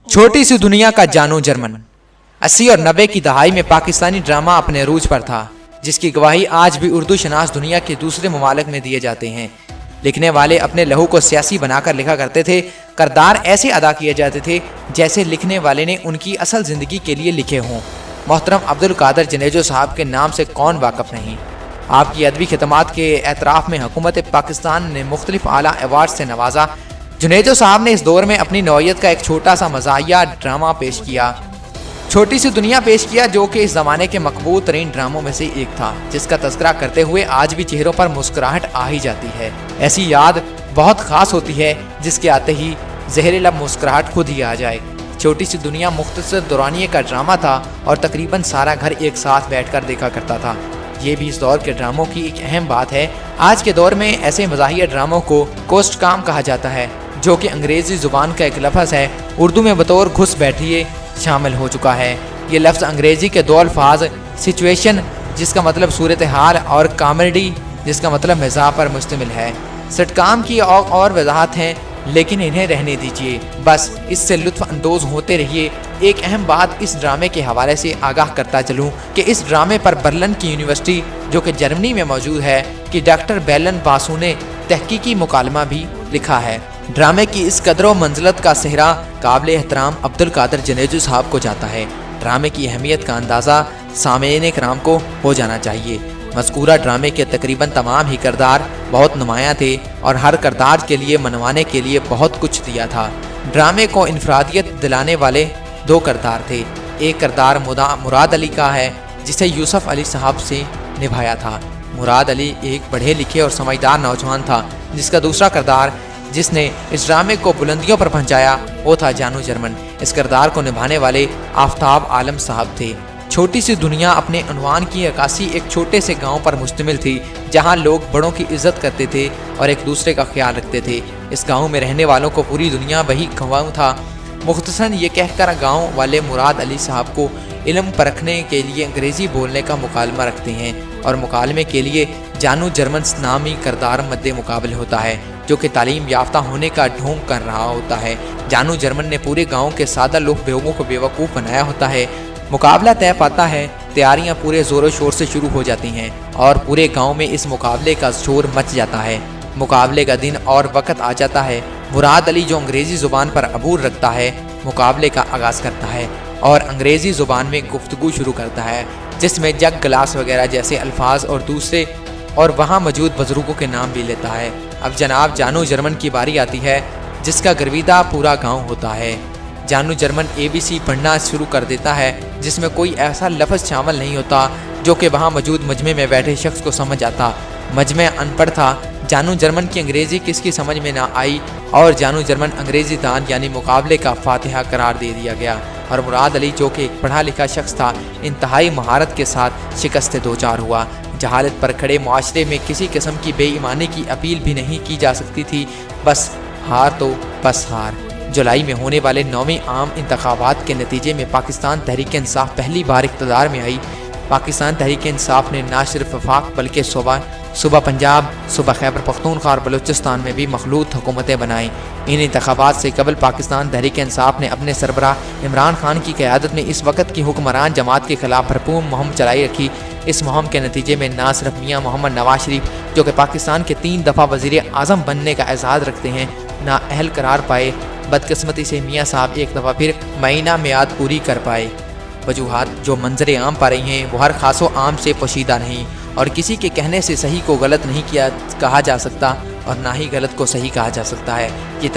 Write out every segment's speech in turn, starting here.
छोटी सी दुनिया का जानू जर्मन। 80 और 90 की दहाई में पाकिस्तानी ड्रामा अपने अरूज पर था, जिसकी गवाही आज भी उर्दू शनास दुनिया के दूसरे ममालिक में दिए जाते हैं। लिखने वाले अपने लहू को सियासी बनाकर लिखा करते थे। किरदार ऐसे अदा किए जाते थे जैसे लिखने वाले ने उनकी असल ज़िंदगी के लिए लिखे हों। मोहतरम अब्दुल कादिर जनेजो साहब के नाम से कौन वाकफ़ नहीं। आपकी अदबी खिदमात के एतराफ़ में हुकूमत पाकिस्तान ने मुख्तलिफ आला अवार्ड से नवाजा। जुनेजो साहब ने इस दौर में अपनी नौयत का एक छोटा सा मज़ाहिया ड्रामा पेश किया, छोटी सी दुनिया पेश किया, जो कि इस ज़माने के मकबूल तरीन ड्रामों में से एक था, जिसका तज़किरा करते हुए आज भी चेहरों पर मुस्कुराहट आ ही जाती है। ऐसी याद बहुत ख़ास होती है जिसके आते ही ज़हरे लब मुस्कुराहट खुद ही आ जाए। छोटी सी दुनिया मुख्तसर दौरानिए का ड्रामा था और तकरीबन सारा घर एक साथ बैठकर देखा करता था। ये भी इस दौर के ड्रामों की एक अहम बात है। आज के दौर में ऐसे मज़ाहिया ड्रामों को कोस्ट काम कहा जाता है, जो कि अंग्रेज़ी ज़ुबान का एक लफ्ज़ है, उर्दू में बतौर घुस बैठिए शामिल हो चुका है। ये लफ्ज़ अंग्रेज़ी के दो अल्फाज सिचुएशन, जिसका मतलब सूरत हाल, और कॉमेडी, जिसका मतलब मिज़ाह पर मुश्तमिल है। सिटकॉम की और वजाहत हैं, लेकिन इन्हें रहने दीजिए, बस इससे लुत्फ़ अंदोज़ होते रहिए। एक अहम बात इस ड्रामे के हवाले से आगाह करता चलूँ कि इस ड्रामे पर बर्लिन की यूनिवर्सिटी, जो कि जर्मनी में मौजूद है, कि डॉक्टर बेलन बासु ने तहकीकी मुकालमा भी लिखा है। ड्रामे की इस कदर व मंजिलत का सेहरा काबिल एहतराम अब्दुल कादिर जनेजो साहब को जाता है। ड्रामे की अहमियत का अंदाज़ा सामीन कराम को हो जाना चाहिए। मज़कूरा ड्रामे के तकरीबन तमाम ही किरदार बहुत नुमायाँ थे और हर किरदार के लिए मनवाने के लिए बहुत कुछ दिया था। ड्रामे को इनफरादियत दिलाने वाले दो किरदार थे। एक किरदार मुराद अली का है, जिसे यूसुफ अली साहब से निभाया था। मुराद अली एक पढ़े लिखे और समझदार नौजवान था, जिसका दूसरा किरदार जिसने इस ड्रामे को बुलंदियों पर पहुंचाया वो था जानू जर्मन। इस किरदार को निभाने वाले आफ्ताब आलम साहब थे। छोटी सी दुनिया अपने उन्वान की अक्कासी एक छोटे से गांव पर मुश्तमिल थी, जहां लोग बड़ों की इज्जत करते थे और एक दूसरे का ख्याल रखते थे। इस गांव में रहने वालों को पूरी दुनिया वही गाँव था। मुख्तसरन ये कहकर गांव वाले मुराद अली साहब को इल्म परखने के लिए अंग्रेज़ी बोलने का मुकालमा रखते हैं और मुकालमे के लिए जानू जर्मन नामी किरदार मद्दे मुकाबले होता है, जो कि तालीम याफ्ता होने का ढोंग कर रहा होता है। जानू जर्मन ने पूरे गांव के सादा लोगों को बेवकूफ़ बनाया होता है। मुकाबला तय पाता है, तैयारियां पूरे ज़ोरों शोर से शुरू हो जाती हैं और पूरे गांव में इस मुकाबले का शोर मच जाता है। मुकाबले का दिन और वक्त आ जाता है। मुराद अली, जो अंग्रेज़ी ज़ुबान पर अबूर रखता है, मुकाबले का आगाज़ करता है और अंग्रेज़ी ज़ुबान में गुफ्तगू शुरू करता है, जिसमें जग गिलास वगैरह जैसे अल्फाज और दूसरे और वहाँ मौजूद बुजुर्गों के नाम भी लेता है। अब जनाब जानू जर्मन की बारी आती है, जिसका गर्विदा पूरा गांव होता है। जानू जर्मन ABC पढ़ना शुरू कर देता है, जिसमें कोई ऐसा लफ्ज़ शामिल नहीं होता जो कि वहाँ मौजूद मजमे में बैठे शख्स को समझ आता। मजमे अनपढ़ था। जानू जर्मन की अंग्रेज़ी किसकी समझ में ना आई और जानू जर्मन अंग्रेज़ी दान यानी मुकाबले का फातिहा करार दे दिया गया और मुराद अली, जो कि एक पढ़ा लिखा शख्स था, इंतहाई महारत के साथ शिकस्त दो चार हुआ। जहालत पर खड़े मुआशरे में किसी किस्म की बेईमानी की अपील भी नहीं की जा सकती थी। बस हार तो बस हार। जुलाई में होने वाले 9वें आम इंतखाबात के नतीजे में पाकिस्तान तहरीक इंसाफ पहली बार इक़्तिदार में आई। पाकिस्तान तहरीक इंसाफ ने ना सिर्फ वफाक बल्कि सूबा पंजाब, सूबा खैबर पख्तूनख्वा और बलूचिस्तान में भी मखलूत हुकूमतें बनाईं। इन इंतखाबात से कबल पाकिस्तान तहरीक इंसाफ ने अपने सरबराह इमरान खान की क़यादत में इस वक्त की हुक्मरान जमात के ख़िलाफ़ भरपूर मुहिम चलाई रखी। इस मुहिम के नतीजे में ना सिर्फ मियाँ मोहम्मद नवाज शरीफ, जो कि पाकिस्तान के 3 दफ़ा वज़ीर आज़म बनने का एजाज़ रखते हैं, ना अहल करार पाए, बदकिस्मती से मियाँ साहब एक दफ़ा फिर महीना मियाद पूरी कर पाए। वजूहात जो मंजर आम पा रही हैं वो हर खासो आम से पोशीदा नहीं और किसी के कहने से सही को गलत नहीं कहा जा सकता और ना ही गलत को सही कहा जा सकता है। ये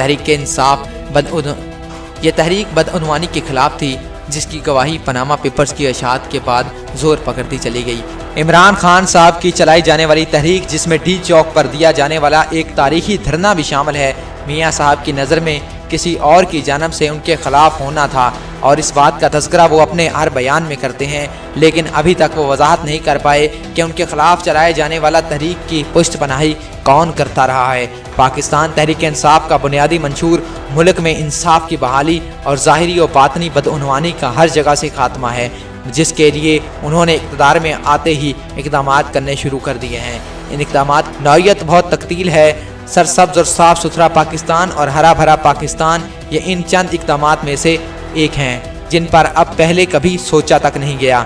तहरीक बदउनवानी के ख़िलाफ़ थी, जिसकी गवाही पनामा पेपर्स की अशात के बाद ज़ोर पकड़ती चली गई। इमरान खान साहब की चलाई जाने वाली तहरीक, जिसमें डी चौक पर दिया जाने वाला एक तारीखी धरना भी शामिल है, मियाँ साहब की नज़र में किसी और की जानब से उनके ख़िलाफ़ होना था और इस बात का तज़किरा वो अपने हर बयान में करते हैं, लेकिन अभी तक वो वजाहत नहीं कर पाए कि उनके ख़िलाफ़ चलाए जाने वाला तहरीक की पुष्ट पनाही कौन करता रहा है। पाकिस्तान तहरीक इंसाफ का बुनियादी मंशूर मुल्क में इंसाफ की बहाली और ज़ाहिरी और बातनी बदउनवानी का हर जगह से खात्मा है, जिसके लिए उन्होंने इक़्तिदार में आते ही इक़दामात करने शुरू कर दिए हैं। इन इक़दामात नौयत बहुत तकतील है। सरसब्ज़ और साफ़ सुथरा पाकिस्तान और हरा भरा पाकिस्तान, ये इन चंद इक़दामात में से एक हैं जिन पर अब पहले कभी सोचा तक नहीं गया।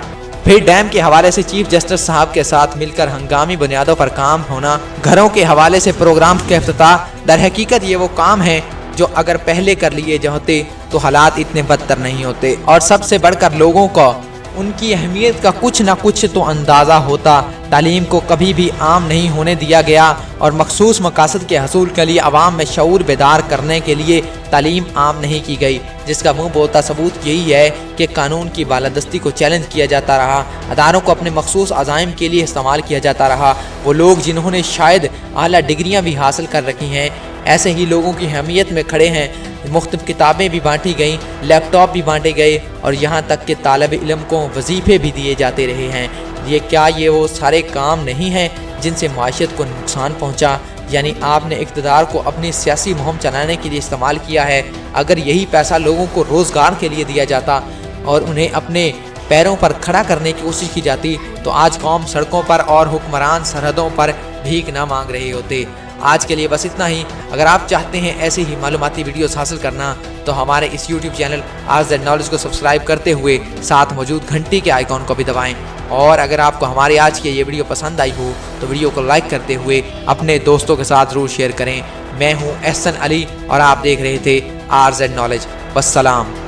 फिर डैम के हवाले से चीफ जस्टिस साहब के साथ मिलकर हंगामी बुनियादों पर काम होना, घरों के हवाले से प्रोग्राम के इफ्तिताह, दर हकीकत ये वो काम है जो अगर पहले कर लिए होते तो हालात इतने बदतर नहीं होते। और सबसे बढ़कर लोगों को उनकी अहमियत का कुछ ना कुछ तो अंदाज़ा होता। तालीम को कभी भी आम नहीं होने दिया गया और मखसूस मकासद के हसूल के लिए अवाम में शऊर बेदार करने के लिए तालीम आम नहीं की गई, जिसका मुंह बोलता सबूत यही है कि कानून की बालादस्ती को चैलेंज किया जाता रहा, अदारों को अपने मखसूस अज़ाइम के लिए इस्तेमाल किया जाता रहा। वो लोग जिन्होंने शायद आला डिग्रियाँ भी हासिल कर रखी हैं, ऐसे ही लोगों की अहमियत में खड़े हैं। मुख्तलिफ किताबें भी बांटी गईं, लैपटॉप भी बांटे गए और यहाँ तक कि तालिब इल्म को वजीफ़े भी दिए जाते रहे हैं। ये वो सारे काम नहीं हैं जिनसे माशरत को नुकसान पहुँचा? यानी आपने इक़्तिदार को अपनी सियासी मुहिम चलाने के लिए इस्तेमाल किया है। अगर यही पैसा लोगों को रोज़गार के लिए दिया जाता और उन्हें अपने पैरों पर खड़ा करने की कोशिश की जाती तो आज कौम सड़कों पर और हुक्मरान सरहदों पर भीख ना मांग रहे होते। आज के लिए बस इतना ही। अगर आप चाहते हैं ऐसे ही मालूमाती वीडियोस हासिल करना तो हमारे इस YouTube चैनल RZ Knowledge को सब्सक्राइब करते हुए साथ मौजूद घंटी के आइकॉन को भी दबाएं। और अगर आपको हमारी आज की ये वीडियो पसंद आई हो तो वीडियो को लाइक करते हुए अपने दोस्तों के साथ ज़रूर शेयर करें। मैं हूँ एहसन अली और आप देख रहे थे RZ Knowledge। वस्सलाम।